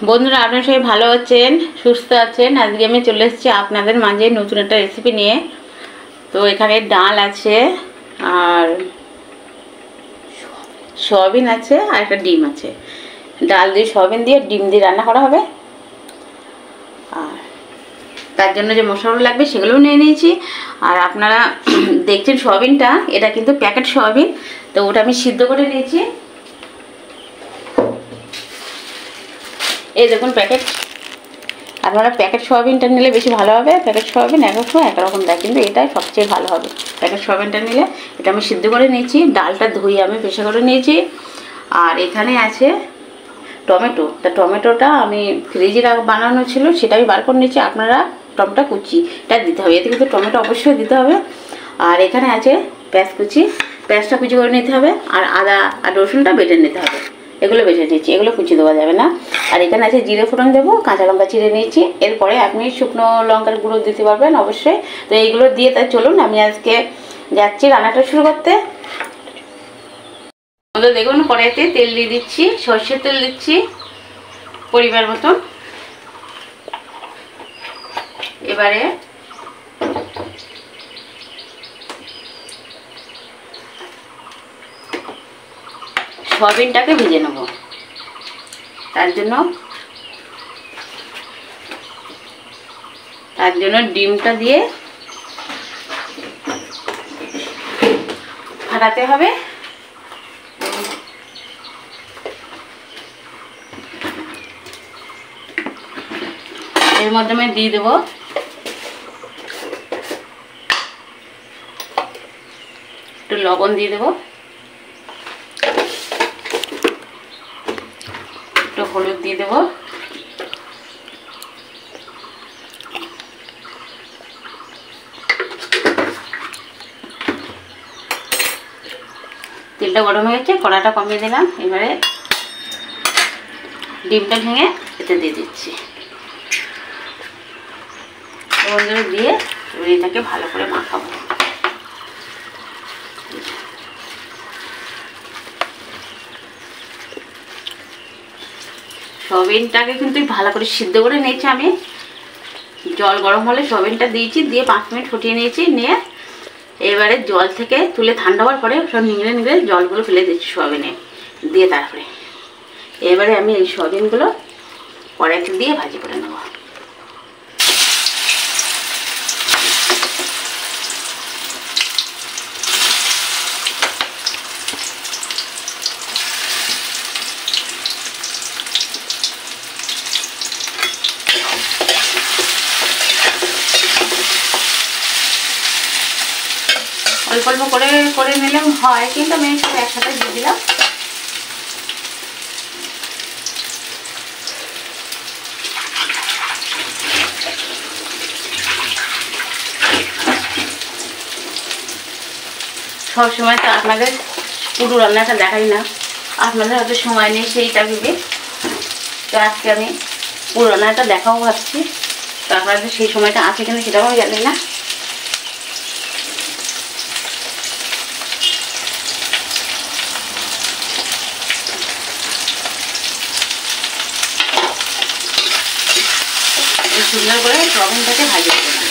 বন্ধুরা আপনারা সবাই ভালো আছেন, সুস্থ আছেন। আজকে আমি চলে এসেছি আপনাদের মাঝে নতুন একটা রেসিপি নিয়ে। তো এখানে ডাল আছে আর সয়াবিন আছে আর একটা ডিম আছে। ডাল দিয়ে সয়াবিন দিয়ে ডিম দিয়ে রান্না করা হবে। আর তার জন্য যে মশলাগুলো লাগবে সেগুলোও নিয়ে নিয়েছি। আর আপনারা দেখছেন সয়াবিনটা, এটা কিন্তু প্যাকেট সয়াবিন, তো ওটা আমি সিদ্ধ করে নিয়েছি। এই দেখুন প্যাকেট, আপনারা প্যাকেট সয়াবিনটা নিলে বেশি ভালো হবে। প্যাকেট সয়াবিন এক এক সময় একরকম দেয়, কিন্তু এটাই সবচেয়ে ভালো হবে প্যাকেট সয়াবিনটা নিলে। এটা আমি সিদ্ধ করে নিয়েছি, ডালটা ধুয়ে আমি প্রেসার করে নিয়েছি। আর এখানে আছে টমেটো, তা টমেটোটা আমি ফ্রিজে বানানো ছিল, সেটা আমি বার করে নিয়েছি। আপনারা টমেটো কুচিটা দিতে হবে, এতে কিন্তু টমেটো অবশ্যই দিতে হবে। আর এখানে আছে পেঁয়াজ কুচি, পেঁয়াজটা কুচি করে নিতে হবে। আর আদা আর রসুনটা বেটে নিতে হবে, এগুলো বেটে নিয়েছি, এগুলো কুচি দেওয়া যাবে না। আর এখানে আছে জিরে ফোড়ন দেবো, কাঁচা লঙ্কা চিড়ে নিয়েছি। এরপরে আপনি শুকনো লঙ্কার গুঁড়ো দিতে পারবেন অবশ্যই। তো এইগুলো দিয়ে তাই চলুন আমি আজকে যাচ্ছি রান্নাটা শুরু করতে। দেখুন কড়াইতে তেল দিয়ে দিচ্ছি, সর্ষের তেল দিচ্ছি পরিমাণ মতন। এবারে সয়াবিনটাকে ভেজে নেব। তার জন্য ডিমটা দিয়ে ফাটাতে হবে। এর মধ্যে আমি দিয়ে দেবো একটু লবণ, দিয়ে দেবো একটু হলুদ, দিয়ে দেবো তেলটা গরম হয়ে গেছে, কড়াটা কমিয়ে দিলাম। এবারে ডিমটা ভেঙে এতে দিয়ে দিচ্ছি, দিয়ে এবার এটাকে ভালো করে মাখাবো। সয়াবিনটাকে কিন্তু ভালো করে সিদ্ধ করে নিয়েছি আমি। জল গরম হলে সয়াবিনটা দিয়েছি, দিয়ে 5 মিনিট ফুটিয়ে নিয়েছি। নিয়ে এবারে জল থেকে তুলে ঠান্ডা হওয়ার পরে সব নিংড়ে নিংড়ে জলগুলো ফেলে দিচ্ছি সয়াবিনে দিয়ে। তারপরে এবারে আমি এই সয়াবিনগুলো কড়াইতে দিয়ে ভাজি করে নেব। অল্প অল্প করে নিলেও হয়, কিন্তু আমি সব একসাথে দিয়ে দিলাম। সব সময় তো আপনাদের পুরো রান্নাটা দেখাই না, আপনাদের হয়তো সময় নেই সেইটা ভেবে। তো আজকে আমি পুরো রান্নাটা দেখাও ভাবছি, তো আপনাদের সেই সময়টা আছে কিনা সেটাও আমি জানি না। সুন্দর করে সয়াবিনটাকে ভাজি করে নেব।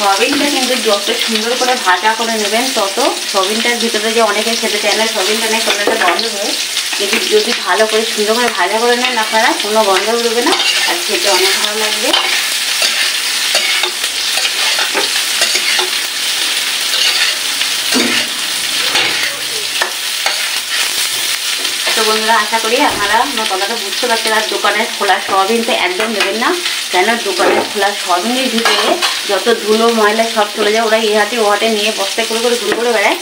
সয়াবিনটা কিন্তু যত সুন্দর করে ভাজা করে নেবেন, তত সয়াবিনটার ভিতরে যে অনেকে খেতে চায় না, সয়াবিনটা নেই কোনো একটা গন্ধ হয়। কিন্তু যদি ভালো করে সুন্দর করে ভাজা করে নেন আপনারা, কোনো গন্ধ উঠবে না, আর খেতে অনেক ভালো লাগবে। তো বন্ধুরা, আশা করি আপনারা আমার কথাটা বুঝতে পারছেন। আর দোকানের খোলা সয়াবিন তো একদম দেবেন না, কেন দোকানের খোলা সয়াবিনের ভিতরে যত ধুলো ময়লা সব চলে যায়। ওরা এই হাতে ও হাতে নিয়ে বস্তায় করে ঘুরে ঘুরে বেড়ায়।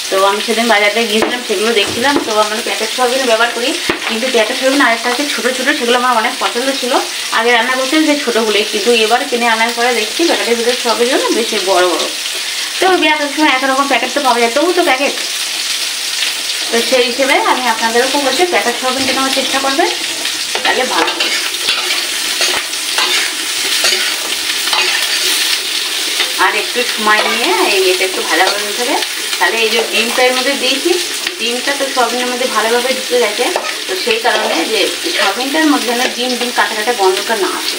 তো আমি সেদিন বাজারে গিয়েছিলাম, সেগুলো দেখছিলাম। তো আমরা প্যাকেট সয়াবিন ব্যবহার করি, কিন্তু প্যাকেট সয়াবিন আরেকটা আছে ছোটো ছোটো, সেগুলো আমার অনেক পছন্দ ছিল। আগে রান্না করছিলাম সেই ছোটোগুলোই, কিন্তু এবার কিনে আনার পরে দেখছি প্যাকেটের ভিতরে সয়াবিন জন্য বেশি বড় বড়। তো বিয়ের সময় একরকম প্যাকেট তো পাওয়া যায়, তবু তো প্যাকেট। তো সেই হিসেবে আমি আপনাদেরও বলছি প্যাকেট সয়াবিন কেনার চেষ্টা করবেন, তাহলে ভালো হবে। আর একটু সময় নিয়ে এটা একটু ভালো করে নিতে হবে। তাহলে এই যে ডিমটা এর মধ্যে দিয়েছি, ডিমটা তো সয়াবিনের মধ্যে ভালোভাবে ঢুকে গেছে। তো সেই কারণে যে সয়াবিনটার মধ্যে যেন ডিম কাটা কাটা গন্ধটা না আসে,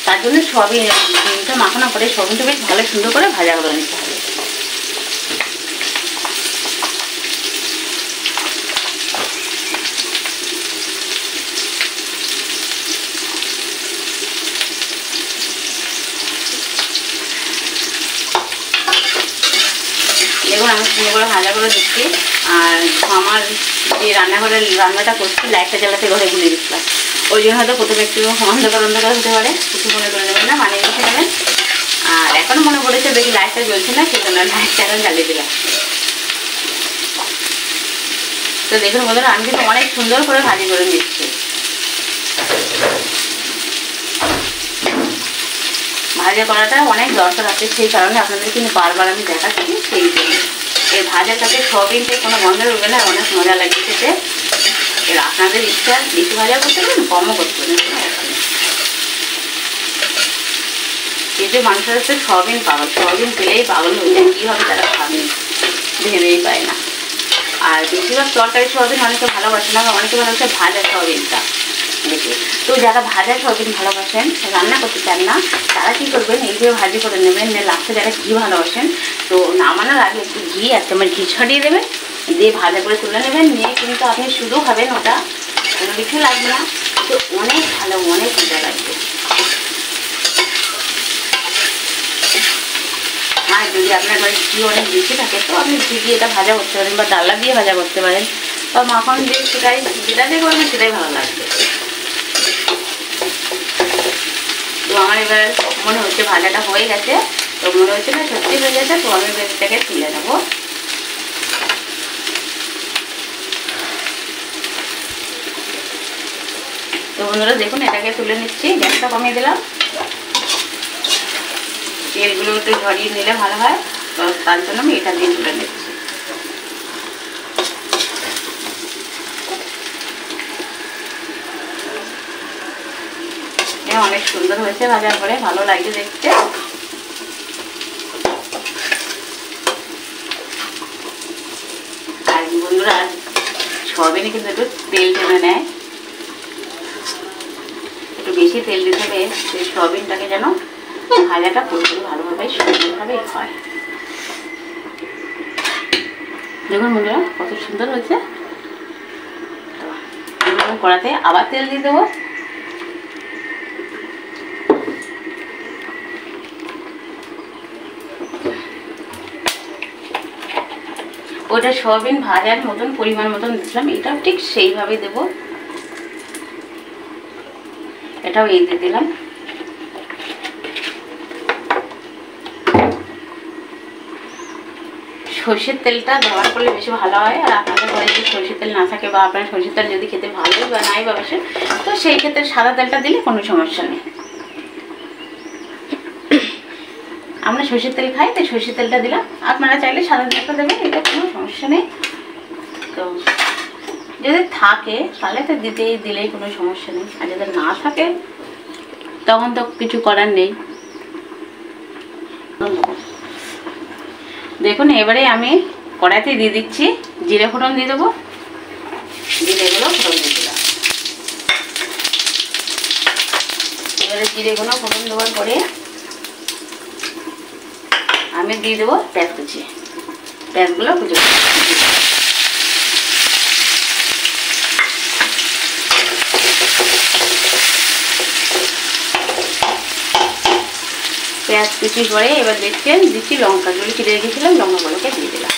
তার জন্য সয়াবিন ডিমটা মাখানো করে সয়াবিনটা বেশ ভালো সুন্দর করে ভাজা করে নিতে হবে। দেখুন আমি সুন্দর করে ভাজা করে দিচ্ছি। আর আমার যে রান্নাটা করছি লাইটটা জ্বালাতে ঘরে ভুলে দিচ্ছিলাম, ওই জন্য হয়তো প্রথমে একটু অন্ধকার হতে পারে, কিছু মনে করে নেবেন না, মানে রেখে নেবেন। আর এখনও মনে পড়েছে দেখি লাইটটা জ্বলছে না, সেজন্য লাইটটা এখন জ্বালিয়ে দিলাম। তো দেখুন বন্ধুরা আমি কিন্তু অনেক সুন্দর করে ভাজি করে নিচ্ছি। ভাজা করাটা অনেক দরকার আছে, সেই কারণে আপনাদের কিন্তু বারবার আমি দেখাচ্ছি। সেই জন্য এই ভাজার কাছে সয়াবিনটাই কোনো গন্ধ উঠবে না, অনেক মজা লাগে খেতে। এর আপনাদের ইচ্ছা বেশি ভাজা করতে পারেন, কমও করতে পারেন। এই যে মানুষের হচ্ছে সয়াবিন পাগল, সয়াবিন পেলেই পাগল হয়ে যায়, কী হবে তারা খাবেন ভেবেই পায় না। আর বেশিরভাগ তরকারি সয়াবিন অনেকে ভালোবাসে না, অনেকে ভালোবাসে ভাজা সয়াবিনটা বেশি। তো যারা ভাজা সয়াবিন ভালোবাসেন, রান্না করতে চান না, তারা কী করবেন, এই যে ভাজি করে নেবেন, লাস্টে যারা ঘি ভালোবাসেন, তো নামানোর আগে একটু ঘি 1 চামচ ঘি ছড়িয়ে দেবেন, দিয়ে ভাজা করে তুলে নেবেন। নিয়ে কিন্তু আপনি শুধু খাবেন, ওটা কোনো কিছু লাগবে না, তো অনেক ভালো, অনেক মজা লাগবে। আর যদি আপনার ঘরে ঘি অনেক বেশি থাকে, তো আপনি ঘি দিয়ে এটা ভাজা করতে পারেন, বা ডালনা দিয়ে ভাজা করতে পারেন, বা মাখন দিয়ে, সেটাই যেটা দিয়ে করবেন সেটাই ভালো লাগবে। তো আমার এবার মনে হচ্ছে ভাজাটা হয়ে গেছে, তো মনে হচ্ছে না সত্যি হয়ে গেছে, তো আমি এটাকে তুলে নেবো। তো বন্ধুরা দেখুন এটাকে তুলে নিচ্ছি, গ্যাসটা কমিয়ে দিলাম। তেলগুলো একটু ঝরিয়ে নিলে ভালো হয়, তো তার জন্য আমি এটা দিয়ে তুলে নিচ্ছি। অনেক সুন্দর হয়েছে ভাজার পরে, ভালো লাগছে দেখতে। আর বন্ধুরা সয়াবিনে কিন্তু একটু তেল টেনে নেয়, একটু বেশি তেল দিতে হবে, সেই সয়াবিনটাকে যেন ভাজাটা পুরোপুরি ভালোভাবে সুন্দরভাবে হয়। দেখুন বন্ধুরা কত সুন্দর হয়েছে। কড়াতে আবার তেল দিয়ে দেবো। ওটা সয়াবিন ভাজার মতন পরিমাণ মতন দিচ্ছিলাম, এটাও ঠিক সেইভাবে দেব। এটাও এই দিয়ে দিলাম। সরষের তেলটা ব্যবহার করলে বেশি ভালো হয়। আর আপনাদের ঘরে যদি সরষের তেল না থাকে, বা আপনার সরষের তেল যদি খেতে ভালোই বা নাই বাসেন, তো সেই ক্ষেত্রে সাদা তেলটা দিলে কোনো সমস্যা নেই। আমরা সরষের তেল খাই, তাই সরষের তেলটা দিলাম, আপনারা চাইলে সাদা তেলটা দেবেন, এটা কোনো সমস্যা নেই। তো যদি থাকে তাহলে তো দিলেই কোনো সমস্যা নেই, আর যদি না থাকে তখন তো কিছু করার নেই। দেখুন এবারে আমি কড়াইতে দিয়ে দিচ্ছি জিরে ফোড়ন দিয়ে দেবো। জিরেগুলো ফোড়ন দিয়ে দিলাম। এবারে জিরেগুলো ফোড়ন দেওয়ার পরে আমি দিয়ে দেবো পেঁয়াজ কুচি। পেঁয়াজগুলো কুচি পেঁয়াজ কুচির পরে এবার দেখছেন দিচ্ছি লঙ্কাগুলো, কেটে রেখেছিলাম, লঙ্কাগুলোকে দিয়ে দিলাম।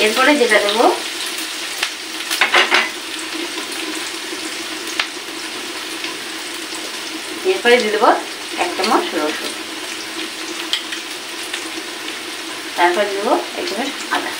এরপরে যেটা দেবো এরপরে দিয়ে দেবো 1 চামচ রসুন, তারপর দিয়ে দেবো 1 চামচ আদা।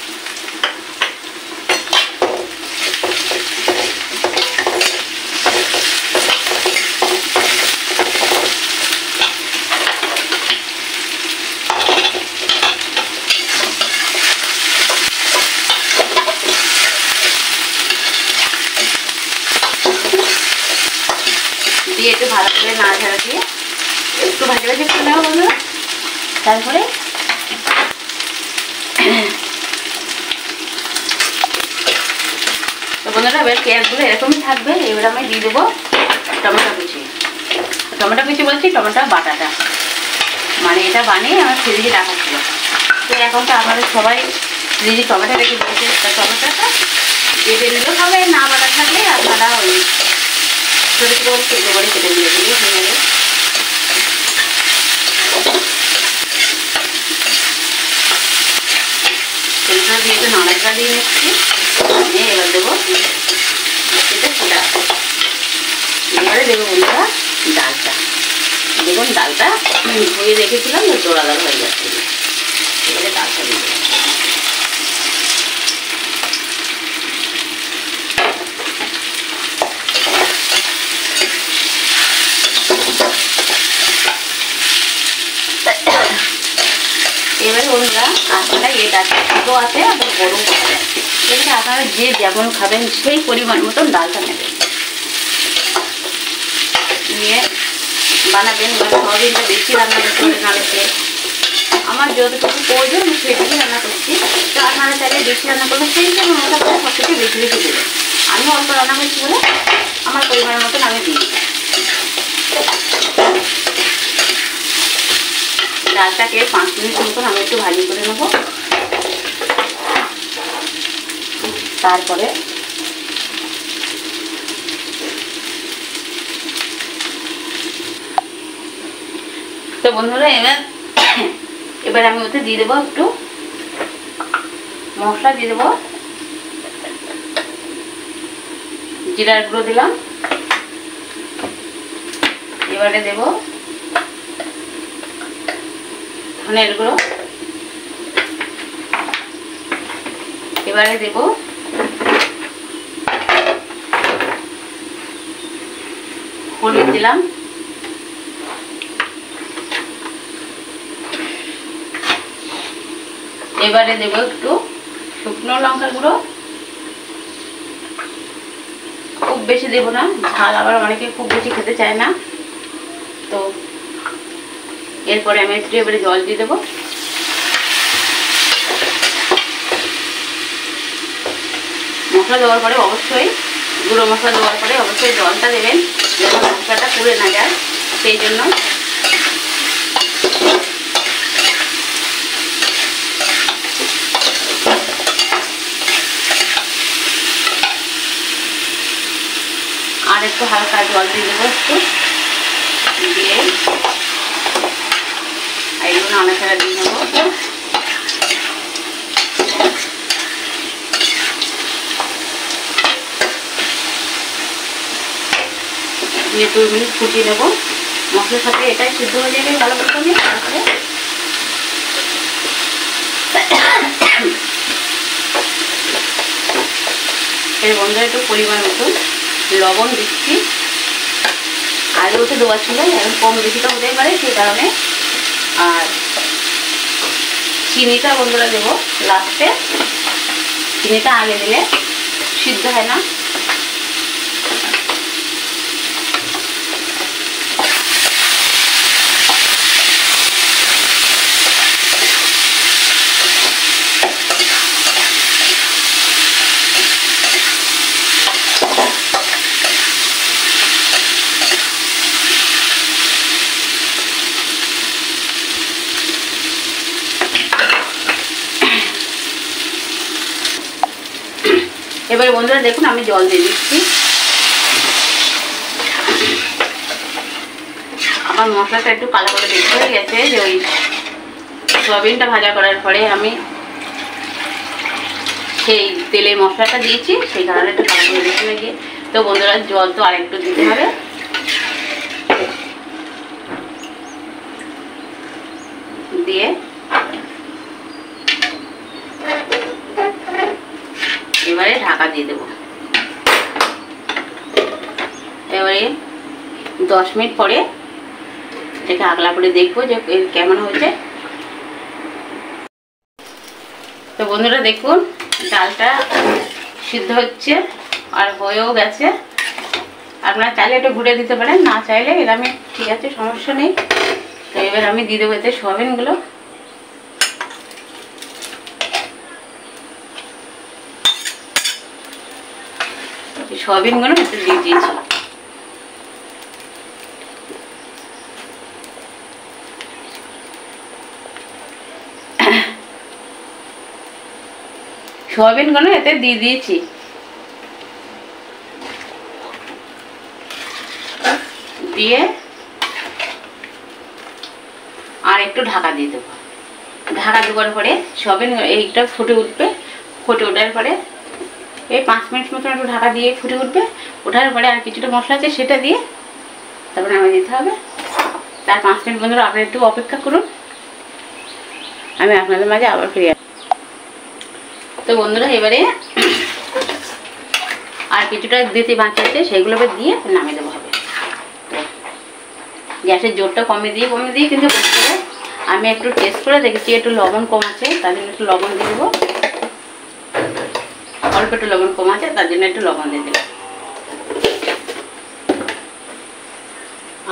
দিয়ে একটু ভালো করে নাড়াচাড়া দিয়ে একটু ভাজা ভাজা করে নেবো বন্ধুরা। তারপরে তো বন্ধুরা এবার পেঁয়াজগুলো এরকমই থাকবে। এবার আমি দিয়ে দেবো টমেটো কুচি। টমেটো কুচি বলছি টমেটো বাটাটা, মানে এটা বানিয়ে আমার ফ্রিজে রাখা ছিল। তো এখন তো আমাদের সবাই ফ্রিজে টমেটো রেখে দিয়েছে, তা টমেটোটা কেটে নিলেও হবে, না বাটা থাকলে আপনারা ওই ছোটো ছোটো করে কেটে করে কেটে দিয়ে দিলে হয়ে যাবে। তেলটা দিয়ে একটু নাড়াচাড়া দিয়ে নিচ্ছি, নিয়ে এবার দেবো এটা ফোটা। এবারে দেবো বন্ধুরা ডালটা। দেখুন ডালটা ধুয়ে রেখেছিলাম, জোড়া ডাল হয়ে যাচ্ছে। এবারে ডালটা দিয়ে দেবো। এবারে বন্ধুরা আপনারা এই ডালটা ছোটো আছে আবার বড়ো আছে, এবারে আপনারা যে যেমন খাবেন সেই পরিমাণ মতন ডালটা নেবেন, নিয়ে বানাবেন। বা সয়াবিনটা বেশি রান্না করতে হবে, নাড়াতে আমার যতটুকু প্রয়োজন আমি সেটুকুই রান্না করছি। তো আপনারা চাইলে বেশি রান্না করবেন, সেই হিসাবে মশলা করে সব থেকে বেশি বেশি দেবেন। আমি অল্প রান্না করছি বলে আমার পরিমাণ মতন আমি দিই। ডালটাকে 5 মিনিট মতন আমি একটু ভাজি করে নেবো। তারপরে তো বন্ধুরা এবার আমি ওতে দিয়ে দেবো একটু মশলা, দিয়ে দেবো জিরার গুঁড়ো দিলাম। এবারে দেবো ধনের গুঁড়ো। এবারে দেব হলুদ দিলাম। এবারে দেব একটু শুকনো লঙ্কার গুঁড়ো, খুব বেশি দেব না, ঝাল আবার অনেকে খুব বেশি খেতে চায় না। তো এরপরে আমি একটু এবারে জল দিয়ে দেবো। মশলা দেওয়ার পরে অবশ্যই গুঁড়ো মশলা দেওয়ার পরে অবশ্যই জলটা দেবেন, যেন মশলাটা পুড়ে না যায়, সেই জন্য। আর একটু হালকা জল দিয়ে দেবো, একটু দিয়ে এগুলো নাড়াচাড়া দিয়ে নেবো। দিয়ে 2 মিনিট ফুটিয়ে নেবো। মশলার সাথে এটাই সিদ্ধ হয়ে যাবে ভালো করে। তারপরে এর বন্ধুরা একটু পরিমাণ মতো লবণ দিচ্ছি। আগে ওতে দেওয়া ছিল, এখন কম বেশিটা হতে পারে, সেই কারণে। আর চিনিটা বন্ধুরা দেবো লাস্টে, চিনিটা আগে দিলে সিদ্ধ হয় না। এবারে বন্ধুরা দেখুন আমি জল দিয়ে দিচ্ছি। আমার মশলাটা একটু কালো করে দেখতে হয়ে গেছে, যে ওই সয়াবিনটা ভাজা করার পরে আমি সেই তেলে মশলাটা দিয়েছি, সেই কারণে একটু কালো করে দেখতে হয়ে গিয়ে। তো বন্ধুরা জল তো আর একটু দিতে হবে। দিয়ে এবারে ঢাকা দিয়ে দেবো। এবারে 10 মিনিট পরে এটাকে আগলা করে দেখবো যে কেমন হয়েছে। তো বন্ধুরা দেখুন ডালটা সিদ্ধ হচ্ছে আর হয়েও গেছে। আপনারা চাইলে একটু ঘুরে দিতে পারেন, না চাইলে এরকমই ঠিক আছে, সমস্যা নেই। তো এবার আমি দিয়ে দেবো এতে সোয়াবিনগুলো। সোয়াবিনগুলো একটু দিয়ে দিয়েছি। সোয়াবিনগুলো এতে দিয়ে দিয়েছি। দিয়ে আর একটু ঢাকা দিয়ে দেবো। ঢাকা দেওয়ার পরে সোয়াবিন এইটা ফুটে উঠবে। ফুটে ওঠার পরে এই 5 মিনিট মতো একটু ঢাকা দিয়ে ফুটে উঠবে। ওঠার পরে আর কিছুটা মশলা আছে সেটা দিয়ে তারপরে নামিয়ে দিতে হবে। তার 5 মিনিট বন্ধুরা আপনারা একটু অপেক্ষা করুন, আমি আপনাদের মাঝে আবার ফিরে আসবো। তো বন্ধুরা এবারে আর কিছুটা দিতে বাকি আছে, সেগুলো দিয়ে নামিয়ে দেবো হবে। গ্যাসের জোরটা কমিয়ে দিয়ে কিন্তু করতে হবে। আমি একটু টেস্ট করে দেখেছি একটু লবণ কম আছে, তার জন্য একটু লবণ দিয়ে দেবো। অল্প একটু লবণ কম আছে, তার জন্য একটু লবণ দিয়ে দেবো।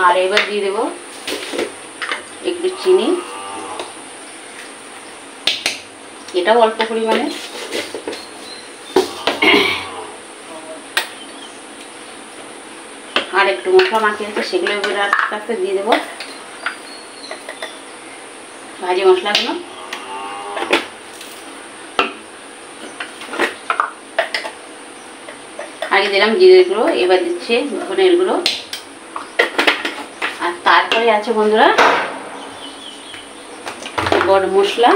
আর এবার দিয়ে দেবো একটু চিনি, এটাও অল্প পরিমাণে। আর একটু মশলা মাখি আছে, সেগুলো এবার আস্তে আস্তে দিয়ে দেবো, ভাজি মশলাগুলো। আগে দিলাম জিরের গুঁড়ো, এবার দিচ্ছে ধনের গুঁড়ো। আর তারপরে আছে বন্ধুরা গরম মশলা।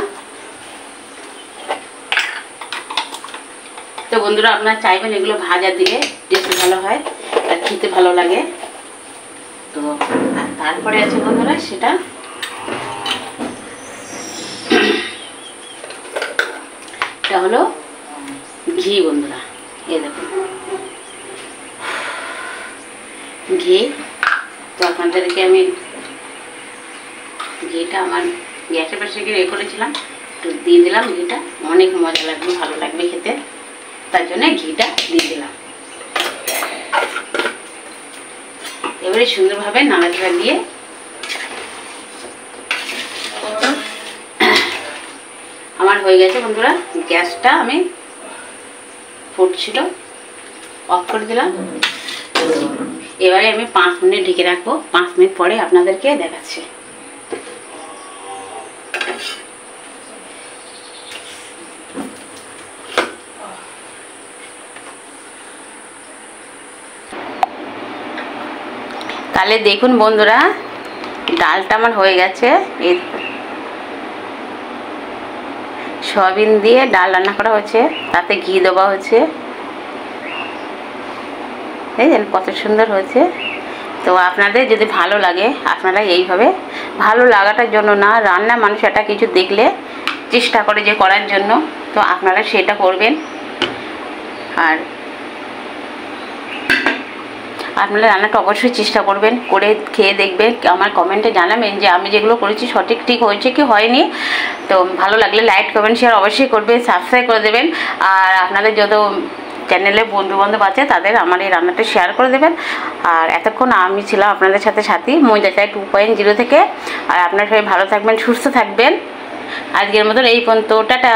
তো বন্ধুরা আপনারা চাইবেন এগুলো ভাজা দিলে টেস্ট ভালো হয় আর খেতে ভালো লাগে। তো আর তারপরে আছে বন্ধুরা সেটা হলো ঘি। বন্ধুরা এই দেখুন ঘি। তো আপনাদেরকে আমি ঘিটা আমার গ্যাসের পাশে রেখে করেছিলাম, তো দিয়ে দিলাম ঘিটা। অনেক মজা লাগবে, ভালো লাগবে খেতে, তার জন্য ঘিটা দিয়ে দিলাম। এবারে সুন্দরভাবে নাড়াচাড়া দিয়ে আমার হয়ে গেছে বন্ধুরা। গ্যাসটা আমি ফুটছিল, অফ করে দিলাম। এবারে আমি 5 মিনিট ঢেকে রাখবো। 5 মিনিট পরে আপনাদেরকে দেখাচ্ছি। তাহলে দেখুন বন্ধুরা ডালটা আমার হয়ে গেছে। এই সয়াবিন দিয়ে ডাল রান্না করা হয়েছে, তাতে ঘি দেওয়া হয়েছে, দেখেন কত সুন্দর হয়েছে। তো আপনাদের যদি ভালো লাগে আপনারা এইভাবে, ভালো লাগাটার জন্য না, রান্না মানুষ একটা কিছু দেখলে চেষ্টা করে যে করার জন্য, তো আপনারা সেটা করবেন। আর আপনারা রান্নাটা অবশ্যই চেষ্টা করবেন, করে খেয়ে দেখবেন, আমার কমেন্টে জানাবেন যে আমি যেগুলো করেছি সঠিক ঠিক হয়েছে কি হয়নি। তো ভালো লাগলে লাইক কমেন্ট শেয়ার অবশ্যই করবেন, সাবস্ক্রাইব করে দেবেন। আর আপনাদের যত চ্যানেলে বন্ধুবান্ধব আছে তাদের আমার এই রান্নাটা শেয়ার করে দেবেন। আর এতক্ষণ আমি ছিলাম আপনাদের সাথে সাথী মজা চাই 2.0 থেকে। আর আপনারা সবাই ভালো থাকবেন, সুস্থ থাকবেন। আজকের মতন এই পর্যন্ত, টাটা।